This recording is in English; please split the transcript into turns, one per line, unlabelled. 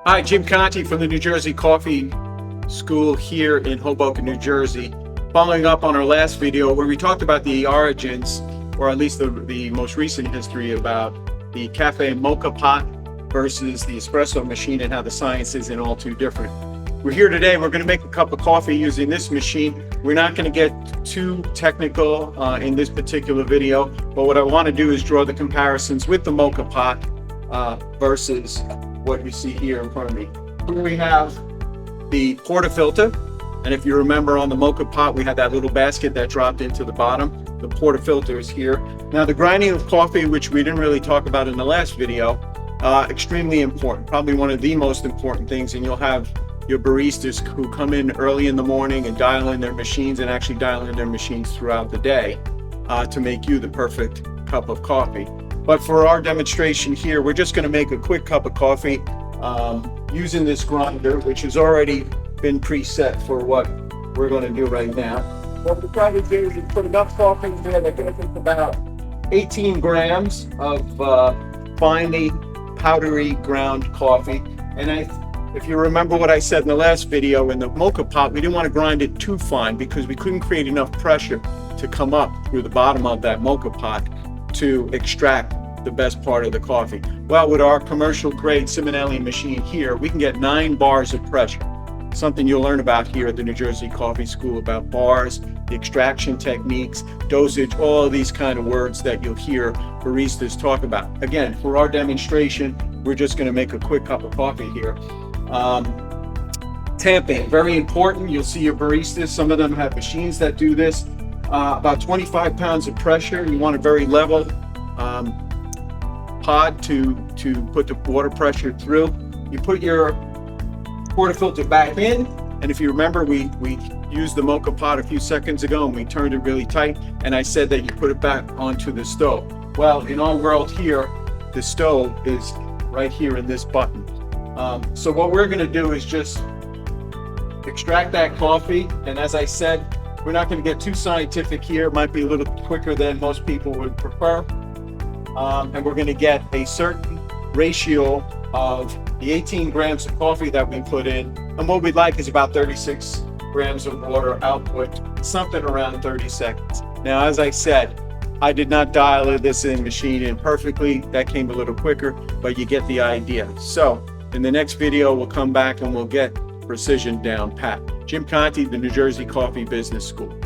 Hi, Jim Conti from the New Jersey Coffee School here in Hoboken, New Jersey. Following up on our last video where we talked about the origins, or at least the most recent history about the cafe mocha pot versus the espresso machine and how the science isn't all too different. We're here today, we're going to make a cup of coffee using this machine. We're not going to get too technical in this particular video, but what I want to do is draw the comparisons with the mocha pot versus what you see here in front of me. Here we have the portafilter, and if you remember on the mocha pot we had that little basket that dropped into the bottom. The portafilter is here. Now the grinding of coffee, which we didn't really talk about in the last video, extremely important, probably one of the most important things, and you'll have your baristas who come in early in the morning and dial in their machines and actually dial in their machines throughout the day to make you the perfect cup of coffee. But for our demonstration here, we're just going to make a quick cup of coffee using this grinder, which has already been preset for what we're going to do right now. What we're trying to do is put enough coffee in there that gets us about 18 grams of finely powdery ground coffee. And if you remember what I said in the last video, in the mocha pot, we didn't want to grind it too fine because we couldn't create enough pressure to come up through the bottom of that mocha pot to extract the best part of the coffee. Well, with our commercial grade Simonelli machine here, we can get 9 bars of pressure. Something you'll learn about here at the New Jersey Coffee School about bars, the extraction techniques, dosage, all of these kind of words that you'll hear baristas talk about. Again, for our demonstration, we're just going to make a quick cup of coffee here. Tamping, very important. You'll see your baristas, some of them have machines that do this. About 25 pounds of pressure. You want a very level pod to put the water pressure through. You put your portafilter back in, and if you remember, we used the mocha pot a few seconds ago and we turned it really tight, and I said that you put it back onto the stove. Well, in our world here, the stove is right here in this button. So what we're going to do is just extract that coffee, and as I said, we're not going to get too scientific here. It might be a little quicker than most people would prefer. And we're going to get a certain ratio of the 18 grams of coffee that we put in. And what we'd like is about 36 grams of water output, something around 30 seconds. Now, as I said, I did not dial this machine in perfectly. That came a little quicker, but you get the idea. So in the next video, we'll come back and we'll get precision down pat. Jim Conti, the New Jersey Coffee Business School.